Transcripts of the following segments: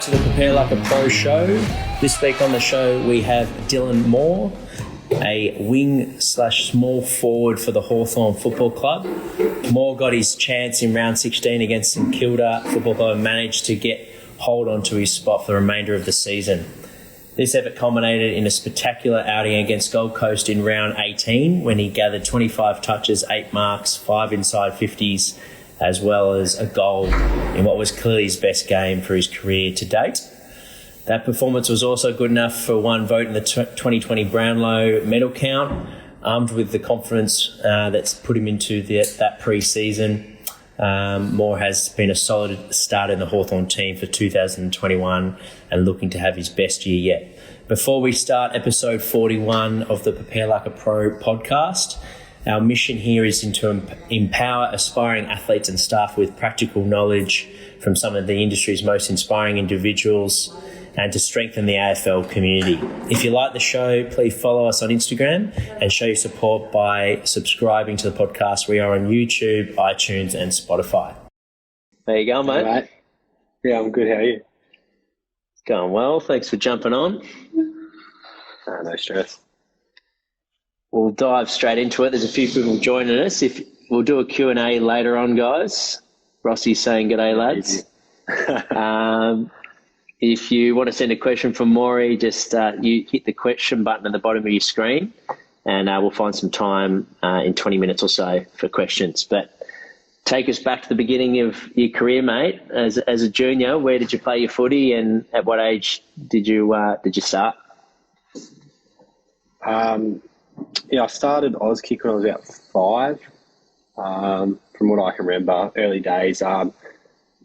to the Prepare Like a Pro show. This week on the show we have Dylan Moore, a wing/small forward for the Hawthorn Football Club. Moore got his chance in round 16 against St Kilda Football Club and managed to hold on to his spot for the remainder of the season. This effort culminated in a spectacular outing against Gold Coast in round 18 when he gathered 25 touches, 8 marks, 5 inside 50s, as well as a goal in what was clearly his best game for his career to date. That performance was also good enough for one vote in the 2020 Brownlow medal count. Armed with the confidence that's put him into that pre-season, Moore has been a solid starter in the Hawthorn team for 2021 and looking to have his best year yet. Before we start episode 41 of the Prepare Like a Pro podcast, our mission here is to empower aspiring athletes and staff with practical knowledge from some of the industry's most inspiring individuals and to strengthen the AFL community. If you like the show, please follow us on Instagram and show your support by subscribing to the podcast. We are on YouTube, iTunes and Spotify. There you go, mate. Hey, mate. Yeah, I'm good. How are you? Going well. Thanks for jumping on. No stress. We'll dive straight into it. There's a few people joining us. We'll do a Q&A later on, guys. Rossi's saying g'day, lads. If you want to send a question from Maury, just you hit the question button at the bottom of your screen and we'll find some time in 20 minutes or so for questions. But take us back to the beginning of your career, mate. As a junior, where did you play your footy and at what age did you start? I started Auskick when I was about 5. From what I can remember, early days,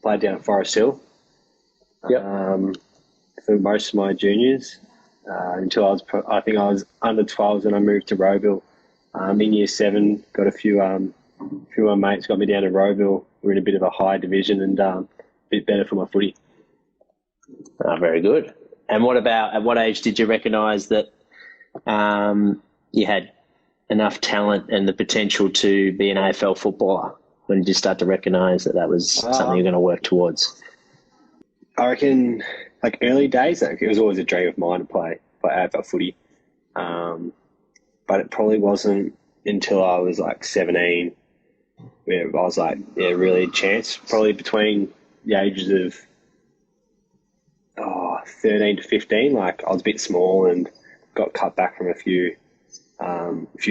played down at Forest Hill. Yep. For most of my juniors, until I was under 12s and I moved to Rowville. In year 7, got a few of my mates got me down to Rowville. We're in a bit of a high division and a bit better for my footy. Very good. And at what age did you recognise that you had enough talent and the potential to be an AFL footballer? When did you start to recognise that was something you're going to work towards? I reckon, early days, it was always a dream of mine to play AFL footy. But it probably wasn't until I was 17 where I was really a chance. Probably between the ages of 13 to 15. I was a bit small and got cut back from a few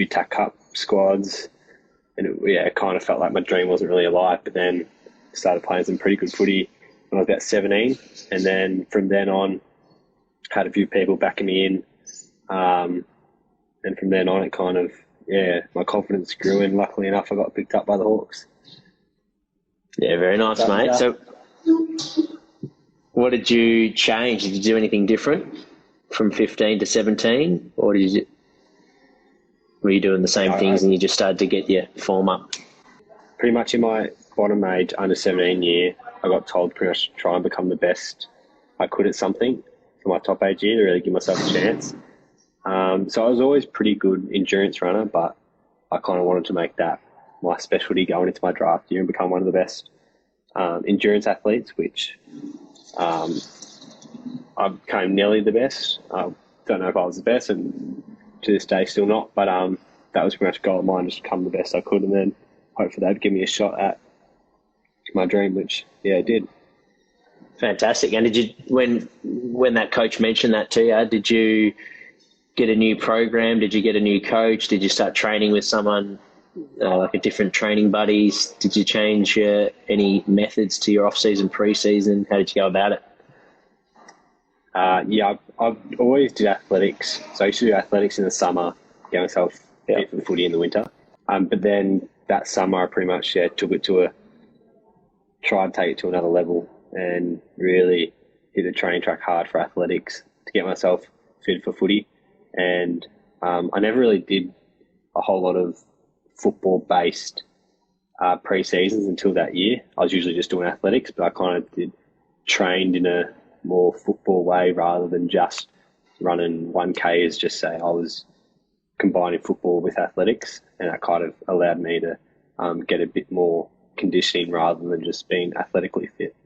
TAC Cup squads. And it kind of felt like my dream wasn't really alive. But then started playing some pretty good footy when I was about 17, and then from then on had a few people backing me in, and from then on it kind of, my confidence grew, and luckily enough I got picked up by the Hawks. Yeah, very nice, mate. So what did you change? Did you do anything different from 15 to 17, or were you doing the same things and you just started to get your form up? Pretty much in my bottom age, under 17 year, I got told pretty much to try and become the best I could at something for my top age year to really give myself a chance. So I was always pretty good endurance runner, but I kind of wanted to make that my specialty going into my draft year and become one of the best endurance athletes, which I became nearly the best. I don't know if I was the best, and to this day still not, but that was pretty much a goal of mine, just become the best I could, and then hopefully they'd give me a shot at my dream, which it did. Fantastic. And did you, when that coach mentioned that to you, did you get a new program? Did you get a new coach? Did you start training with someone a different training buddies? Did you change any methods to your off-season, pre-season? How did you go about it? I've always did athletics. So I used to do athletics in the summer, get myself fit for the footy in the winter. But then that summer I pretty much tried to take it to another level and really hit the training track hard for athletics to get myself fit for footy. And I never really did a whole lot of football-based pre-seasons until that year. I was usually just doing athletics, but I kind of trained in a more football way rather than just running 1K, as just say I was combining football with athletics, and that kind of allowed me to get a bit more conditioning rather than just being athletically fit.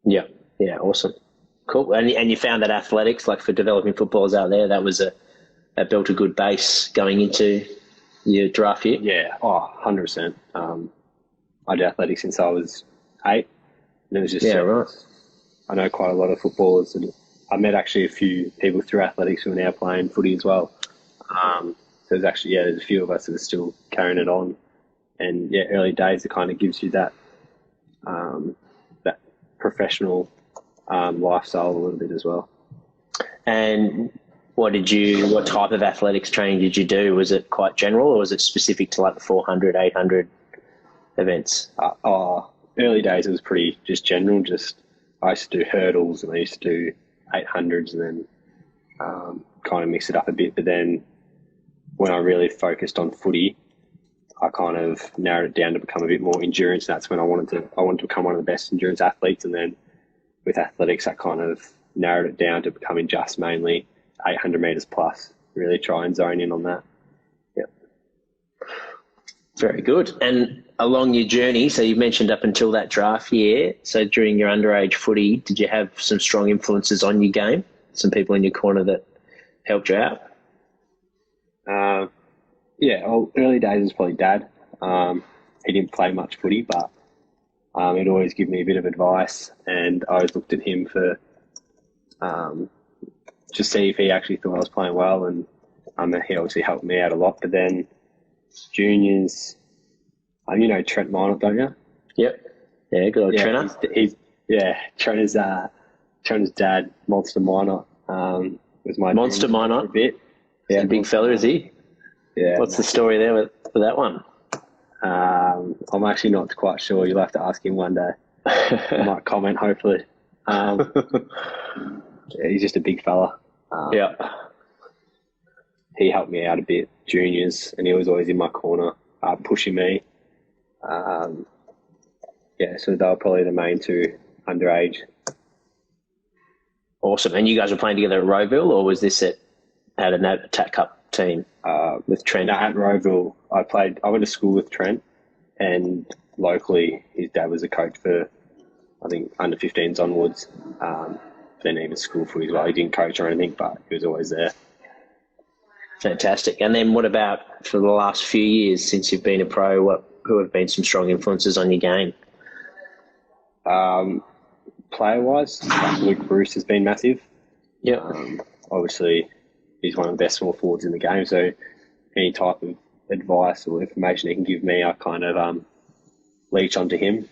Yeah, awesome. Cool. And you found that athletics, like for developing footballers out there, that built a good base going into your draft year? Yeah, 100%. I did athletics since I was 8. And it was just right. I know quite a lot of footballers. And I met actually a few people through athletics who are now playing footy as well. So there's a few of us that are still carrying it on. And early days, it kind of gives you that that professional lifestyle a little bit as well. And what type of athletics training did you do? Was it quite general, or was it specific to like the 400, 800 events? Early days, it was pretty just general. I used to do hurdles, and I used to do 800s, and then kind of mix it up a bit. But then when I really focused on footy, I kind of narrowed it down to become a bit more endurance. That's when I wanted to become one of the best endurance athletes. And then with athletics, I kind of narrowed it down to becoming just mainly 800 metres plus. Really try and zone in on that. Yep. Very good. And along your journey, so you mentioned up until that draft year, so during your underage footy, did you have some strong influences on your game? Some people in your corner that helped you out? Early days was probably Dad. He didn't play much footy, but he'd always give me a bit of advice, and I always looked at him for to see if he actually thought I was playing well, and he obviously helped me out a lot. But then juniors, you know Trent Minot, don't you? Yep. Yeah, good old Trenner. Trenner's dad, Monster Minot, was my Monster Minot. A bit. Yeah, big fella, is he? Yeah. What's the story there with that one? I'm actually not quite sure. You'll have to ask him one day. He might comment, hopefully. He's just a big fella. He helped me out a bit, juniors, and he was always in my corner, pushing me. So they were probably the main two underage. Awesome. And you guys were playing together at Rowville, or was this at an attack cup team with Trent? No, at Rowville, I went to school with Trent, and locally his dad was a coach for, I think, under 15s onwards. Then even school footy as well. He didn't coach or anything, but he was always there. Fantastic. And then what about for the last few years since you've been a pro, who have been some strong influences on your game? Player-wise, Luke Breust has been massive. Yeah. Obviously, he's one of the best small forwards in the game, so any type of advice or information he can give me, I kind of leech onto him.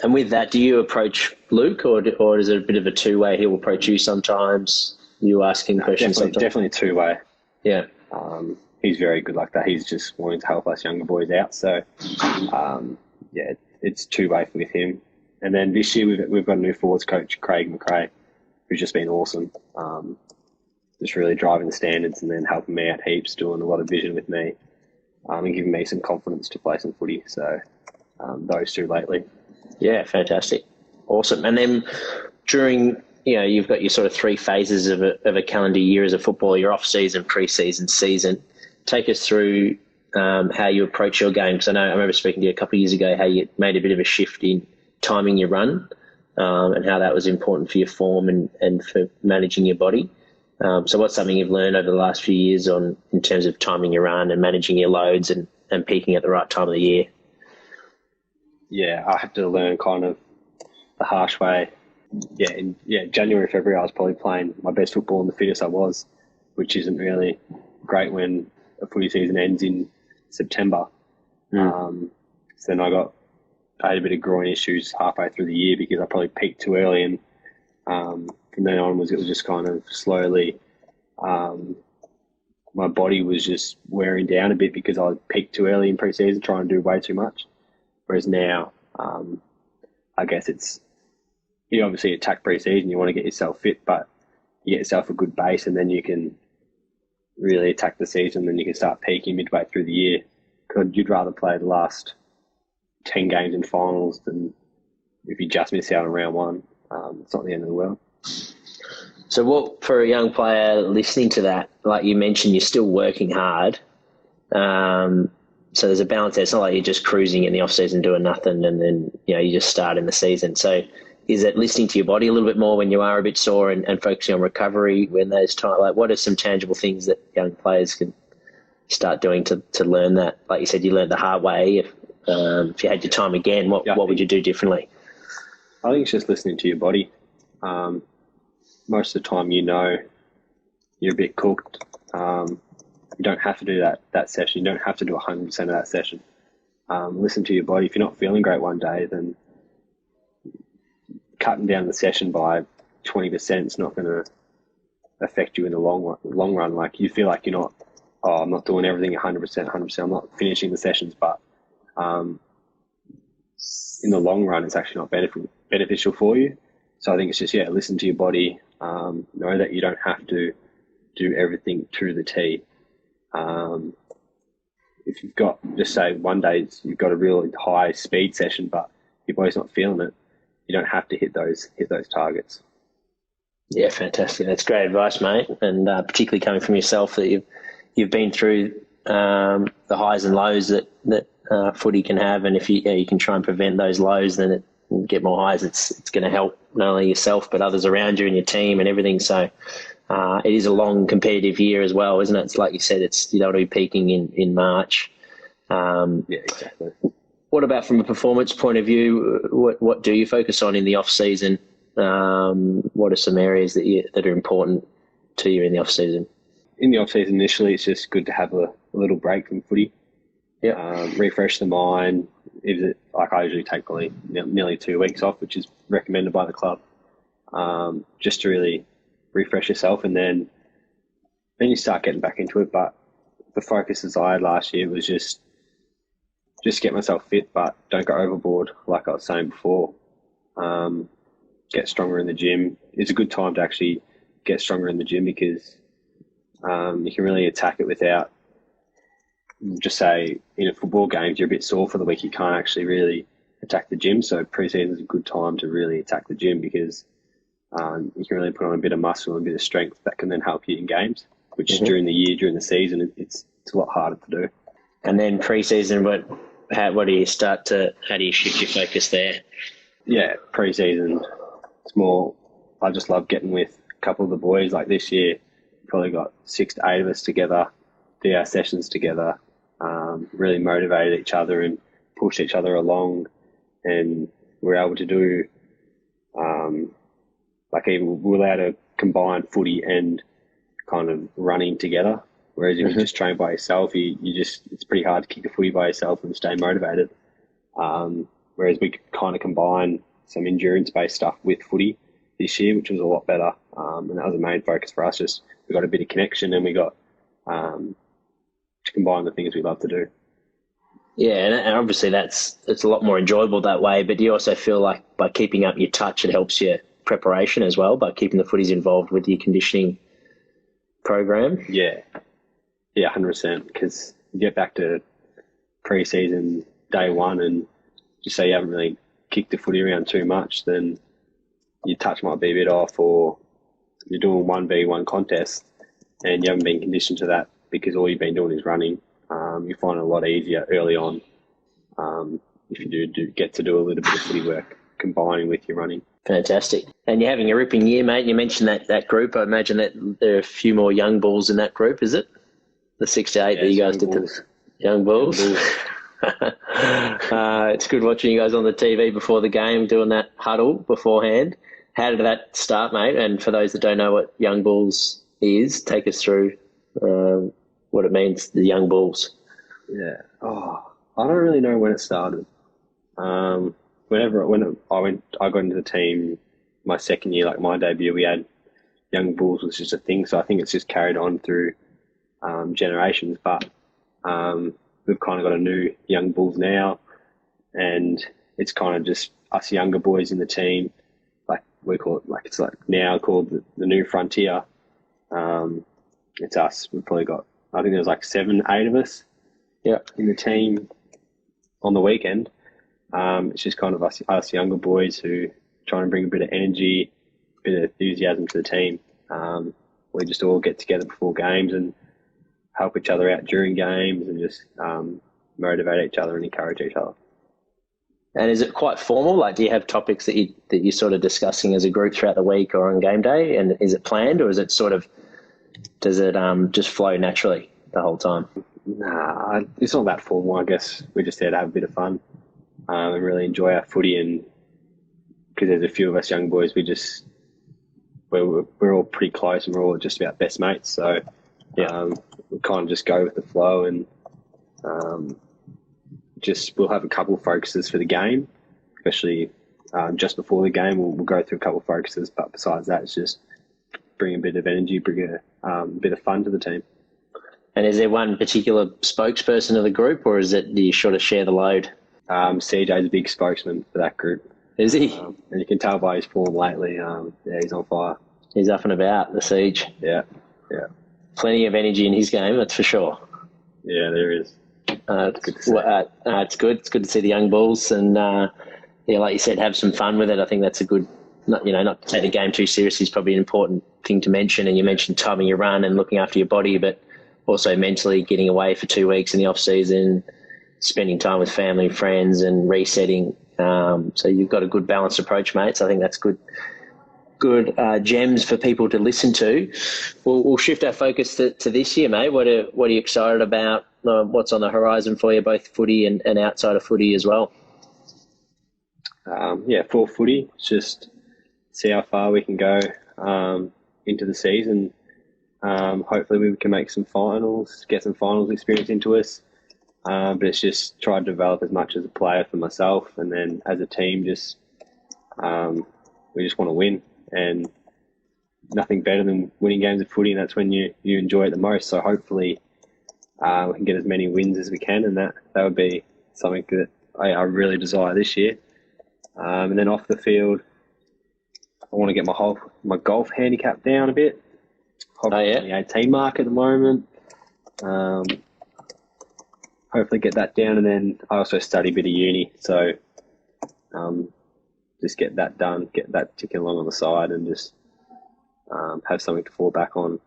And with that, do you approach Luke, or is it a bit of a two-way? He'll approach you sometimes, you ask him questions sometimes? Definitely two-way. Yeah. He's very good like that. He's just wanting to help us younger boys out. So, it's two-way with him. And then this year we've got a new forwards coach, Craig McRae, who's just been awesome. Just really driving the standards and then helping me out heaps, doing a lot of vision with me, and giving me some confidence to play some footy. So those two lately. Yeah, fantastic. Awesome. And then during, you've got your sort of 3 phases of a calendar year as a footballer, your off-season, pre-season, season. Take us through how you approach your game, because I remember speaking to you a couple of years ago how you made a bit of a shift in timing your run and how that was important for your form and for managing your body. So what's something you've learned over the last few years in terms of timing your run and managing your loads and peaking at the right time of the year? Yeah, I had to learn kind of the harsh way. In January, February, I was probably playing my best football and the fittest I was, which isn't really great when a footy season ends in September. So then I had a bit of groin issues halfway through the year because I probably peaked too early, and from then onwards it was just kind of slowly my body was just wearing down a bit because I peaked too early in pre-season trying to do way too much. Whereas now, I guess you obviously attack pre-season, you want to get yourself fit, but you get yourself a good base and then you can really attack the season, then you can start peaking midway through the year. Because you'd rather play the last 10 games in finals than if you just miss out on round 1. It's not the end of the world. So for a young player listening to that, like you mentioned, you're still working hard. So there's a balance there. It's not like you're just cruising in the off-season doing nothing and then, you just start in the season. So is it listening to your body a little bit more when you are a bit sore and focusing on recovery when those times? Like, what are some tangible things that young players can start doing to learn that? Like you said, you learned the hard way. If you had your time again, what would you do differently? I think it's just listening to your body. Most of the time, you're a bit cooked. You don't have to do that session. You don't have to do 100% of that session. Listen to your body. If you're not feeling great one day, then cutting down the session by 20% is not going to affect you in the long run. Like, you feel like you're not, I'm not doing everything 100%, I'm not finishing the sessions, but in the long run, it's actually not beneficial for you. So I think it's just, listen to your body. Know that you don't have to do everything to the T. If you've got, just say one day you've got a really high speed session, but your body's not feeling it, you don't have to hit those targets. Yeah, fantastic. That's great advice, mate. And particularly coming from yourself, that you've been through the highs and lows that footy can have, and if you can try and prevent those lows, then it get more highs. It's going to help not only yourself but others around you and your team and everything. So it is a long competitive year as well, isn't it? It's like you said, you don't want to be peaking in March. Yeah, exactly. What about from a performance point of view? What do you focus on in the off season? What are some areas that are important to you in the off season? In the off season, initially, it's just good to have a little break from footy. Yeah. Refresh the mind. I usually take probably nearly 2 weeks off, which is recommended by the club, just to really refresh yourself, and then you start getting back into it. But the focuses I had last year was just get myself fit, but don't go overboard, like I was saying before. Get stronger in the gym. It's a good time to actually get stronger in the gym, because you can really attack it without, just say, in a football game, if you're a bit sore for the week, you can't actually really attack the gym. So pre-season is a good time to really attack the gym, because you can really put on a bit of muscle and a bit of strength that can then help you in games, which during the season, it's a lot harder to do. And then pre-season, how do you shift your focus there? Yeah, pre-season, it's more, I just love getting with a couple of the boys. Like this year, probably got 6 to 8 of us together, do our sessions together, really motivated each other and pushed each other along, and we're able to do, we're allowed to combine footy and kind of running together. Whereas if you just train by yourself, it's pretty hard to kick a footy by yourself and stay motivated. Whereas we could kind of combine some endurance-based stuff with footy this year, which was a lot better. And that was the main focus for us. Just we got a bit of connection, and we got to combine the things we love to do. Yeah, and obviously it's a lot more enjoyable that way. But do you also feel like by keeping up your touch, it helps your preparation as well, by keeping the footies involved with your conditioning program? Yeah, 100%. Because you get back to pre-season day one, and just say you haven't really kicked the footy around too much, then your touch might be a bit off, or you're doing 1v1 contests and you haven't been conditioned to that because all you've been doing is running. You find it a lot easier early on if you do get to do a little bit of footy work combining with your running. Fantastic. And you're having a ripping year, mate. You mentioned that group. I imagine that there are a few more young bulls in that group, is it? The 6 to 8 that you guys did to the young bulls. It's good watching you guys on the TV before the game, doing that huddle beforehand. How did that start, mate? And for those that don't know what Young Bulls is, take us through what it means, the Young Bulls. Yeah. I don't really know when it started. When I got into the team my second year, like my debut, we had Young Bulls was just a thing. So I think it's just carried on through generations. But we've kind of got a new Young Bulls now, and it's kind of just us younger boys in the team. Like we call it, it's like now called the New Frontier. It's us. We've probably got, I think there's like 7, 8 of us. Yeah, in the team on the weekend. It's just kind of us younger boys who trying to bring a bit of energy, a bit of enthusiasm to the team. We just all get together before games and help each other out during games, and just motivate each other and encourage each other. And is it quite formal? Like, do you have topics that you're sort of discussing as a group throughout the week or on game day? And is it planned, or is it sort of, does it just flow naturally the whole time? Nah, it's not that formal. I guess we're just there to have a bit of fun and really enjoy our footy. And because there's a few of us young boys, we're all pretty close and we're all just about best mates. So we kind of just go with the flow, and we'll have a couple of focuses for the game, especially just before the game. We'll go through a couple of focuses, but besides that, it's just bring a bit of energy, bring a bit of fun to the team. And is there one particular spokesperson of the group, or do you sort of share the load? CJ's a big spokesman for that group. Is he? And you can tell by his form lately. He's on fire. He's up and about, the Siege. Yeah. Plenty of energy in his game, that's for sure. Yeah, there is. It's good. It's good. It's good to see the young bulls, and like you said, have some fun with it. I think that's a good. Not to take the game too seriously is probably an important thing to mention. And you mentioned timing your run and looking after your body, but also mentally getting away for 2 weeks in the off season, spending time with family and friends, and resetting. So you've got a good balanced approach, mate. So I think that's good gems for people to listen to. We'll shift our focus to this year, mate. What are you excited about? What's on the horizon for you, both footy and outside of footy as well? For footy, it's just see how far we can go into the season. Hopefully we can make some finals, get some finals experience into us. But it's just try to develop as much as a player for myself, and then as a team, we just want to win, and nothing better than winning games of footy, and that's when you enjoy it the most. So hopefully we can get as many wins as we can, and that would be something that I really desire this year. And then off the field, I want to get my golf handicap down a bit. On the 18 mark at the moment. Hopefully get that down, and then I also study a bit of uni, so just get that done, get that ticking along on the side, and just have something to fall back on,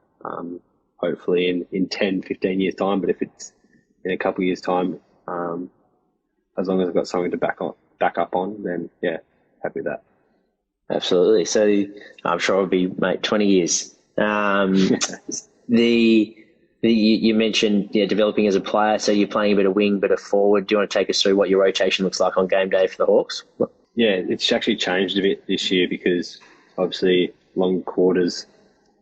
hopefully in 10, 15 years' time. But if it's in a couple of years' time, as long as I've got something to back up on, then happy with that. Absolutely. So I'm sure it'll be, mate, 20 years. You mentioned developing as a player, so you're playing a bit of wing, bit of forward. Do you want to take us through what your rotation looks like on game day for the Hawks? Yeah, it's actually changed a bit this year because obviously long quarters,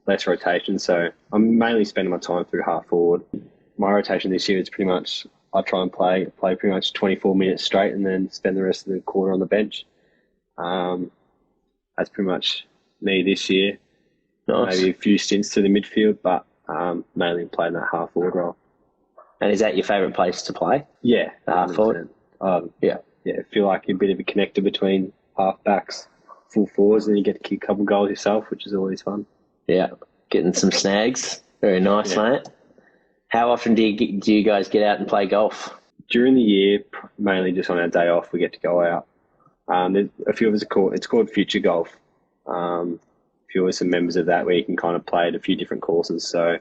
less rotation. So I'm mainly spending my time through half forward. My rotation this year is pretty much I try and play pretty much 24 minutes straight, and then spend the rest of the quarter on the bench. That's pretty much me this year. Nice. Maybe a few stints to the midfield, but mainly playing that half forward role. And is that your favourite place to play? Yeah, half forward. Yeah. I feel like you're a bit of a connector between half backs, full forwards, and you get to kick a couple goals yourself, which is always fun. Yeah, getting some snags. Very nice, mate. How often do you guys get out and play golf? During the year, mainly just on our day off, we get to go out. There's a few of us it's called Future Golf. A few of us are members of that, where you can kind of play at a few different courses. So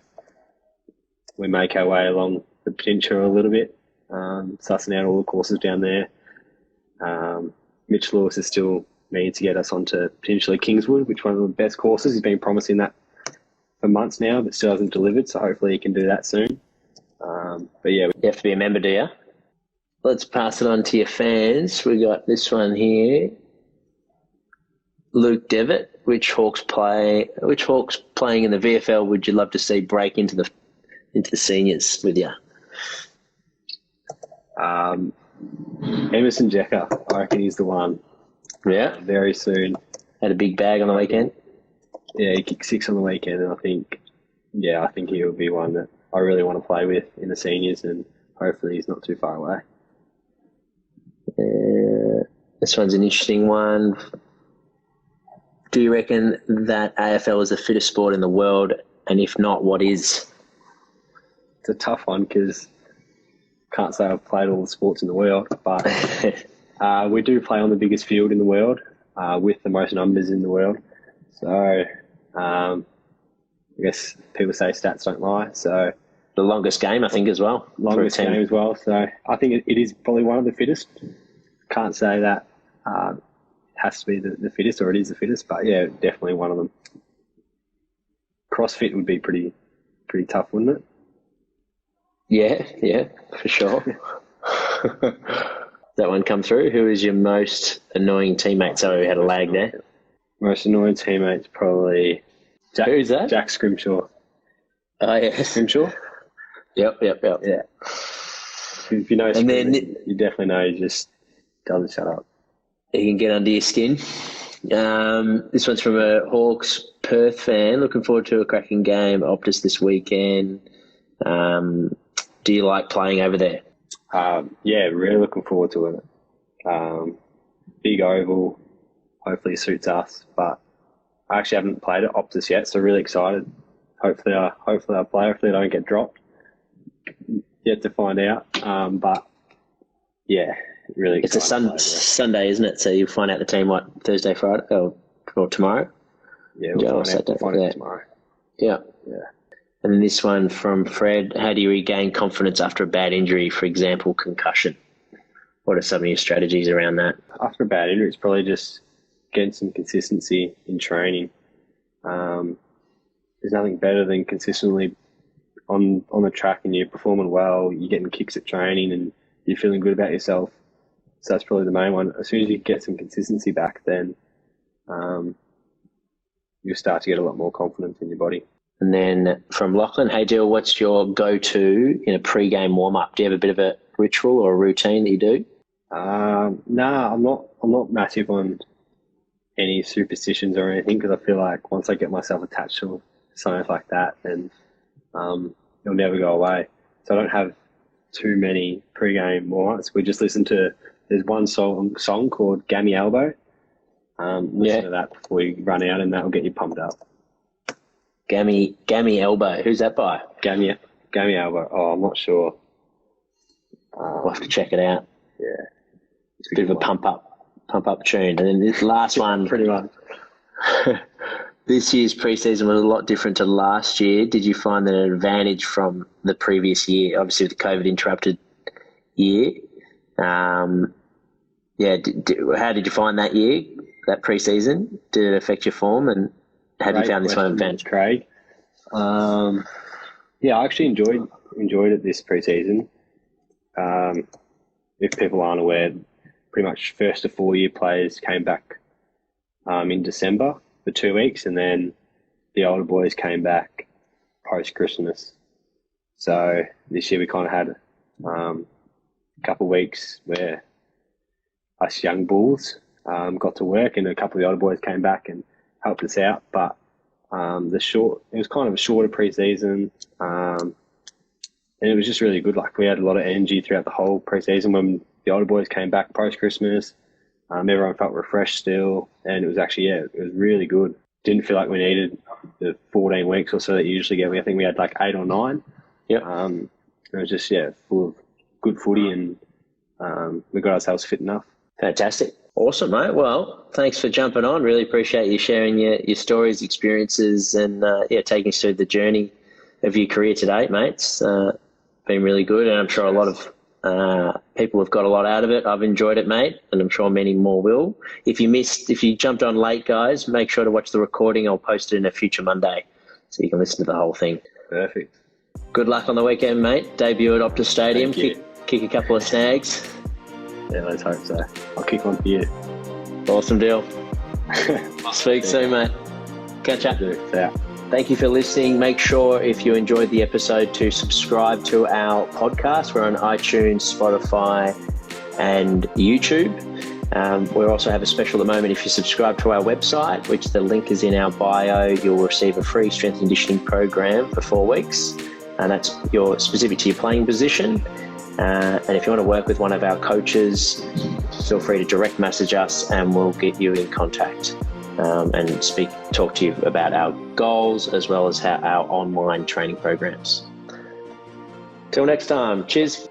we make our way along the peninsula a little bit, sussing out all the courses down there. Mitch Lewis is still needing to get us onto potentially Kingswood, which is one of the best courses. He's been promising that for months now, but still hasn't delivered. So hopefully he can do that soon. But yeah, you have to be a member, do you? Let's pass it on to your fans. We got this one here. Luke Devitt, which Hawks playing in the VFL would you love to see break into the seniors with you? Emerson Jecker, I reckon he's the one. Yeah, very soon. Had a big bag on the weekend. Yeah, he kicked 6 on the weekend, and I think he will be one that I really want to play with in the seniors, and hopefully he's not too far away. This one's an interesting one. Do you reckon that AFL is the fittest sport in the world? And if not, what is? It's a tough one because I can't say I've played all the sports in the world, but we do play on the biggest field in the world with the most numbers in the world. So I guess people say stats don't lie. So the longest game, I think, as well. Longest game as well. So I think it is probably one of the fittest. can't say that has to be the fittest, or it is the fittest, but yeah, definitely one of them. CrossFit would be pretty tough, wouldn't it? Yeah, for sure. That one come through. Who is your most annoying teammate? So we had a lag there. Most annoying teammate's probably Jack. Who's that? Jack Scrimshaw. Oh, yeah. Scrimshaw? Yep. Yeah. If you know And then you definitely know he just doesn't shut up. he can get under your skin. This one's from a Hawks Perth fan. Looking forward to a cracking game. Optus this weekend. Do you like playing over there? Yeah, really looking forward to it. Big oval, hopefully suits us. But I actually haven't played at Optus yet, so really excited. Hopefully I play. Hopefully I don't get dropped. Yet to find out. But yeah, really excited. It's a Sunday, isn't it? So you'll find out the team Thursday, Friday, or tomorrow. Yeah, we'll find out tomorrow. Yeah. Yeah. And then this one from Fred. How do you regain confidence after a bad injury, for example, concussion? What are some of your strategies around that? After a bad injury, it's probably just getting some consistency in training. There's nothing better than consistently on the track and you're performing well, you're getting kicks at training and you're feeling good about yourself. So that's probably the main one. As soon as you get some consistency back, then you'll start to get a lot more confidence in your body. And then from Lachlan, hey Jill, what's your go-to in a pre-game warm-up? Do you have a bit of a ritual or a routine that you do? No, I'm not massive on any superstitions or anything, because I feel like once I get myself attached to something like that, then it'll never go away. So I don't have too many pre-game warm-ups. We just listen to, there's one song called Gammy Elbow. Listen to that before you run out, and that will get you pumped up. Gammy Elbow. Who's that by? Gammy Elbow. Oh, I'm not sure. We'll have to check it out. Yeah. It's a bit of a pump up tune. And then this last one. Pretty much. This year's preseason was a lot different to last year. Did you find that an advantage from the previous year? Obviously, with the COVID interrupted year. How did you find that year, that preseason? Did it affect your form? And have you found this one advantage? Craig. I actually enjoyed it this preseason. If people aren't aware, pretty much first to 4 year players came back in December for 2 weeks, and then the older boys came back post Christmas. So this year we kind of had a couple of weeks where us young bulls got to work, and a couple of the older boys came back and helped us out. But it was kind of a shorter pre-season, and it was just really good. Like, we had a lot of energy throughout the whole pre-season. When the older boys came back post-Christmas, everyone felt refreshed still, and it was actually, it was really good. Didn't feel like we needed the 14 weeks or so that you usually get. I think we had like 8 or 9. Yep. It was just, full of good footy, and we got ourselves fit enough. Fantastic. Awesome, mate. Well, thanks for jumping on. Really appreciate you sharing your stories, experiences, and taking us through the journey of your career to date, mate. It's been really good, and I'm sure a lot of people have got a lot out of it. I've enjoyed it, mate, and I'm sure many more will. If you jumped on late, guys, make sure to watch the recording. I'll post it in a future Monday so you can listen to the whole thing. Perfect. Good luck on the weekend, mate. Debut at Optus Stadium. Kick a couple of snags. Yeah, let's hope so. I'll kick one for you. Awesome deal. I'll speak soon, mate. Catch up. Yeah. Thank you for listening. Make sure, if you enjoyed the episode, to subscribe to our podcast. We're on iTunes, Spotify, and YouTube. We also have a special at the moment. If you subscribe to our website, which the link is in our bio, you'll receive a free strength and conditioning program for 4 weeks. And that's specific to your playing position. And if you want to work with one of our coaches, feel free to direct message us and we'll get you in contact and talk to you about our goals as well as our online training programs. Till next time, cheers.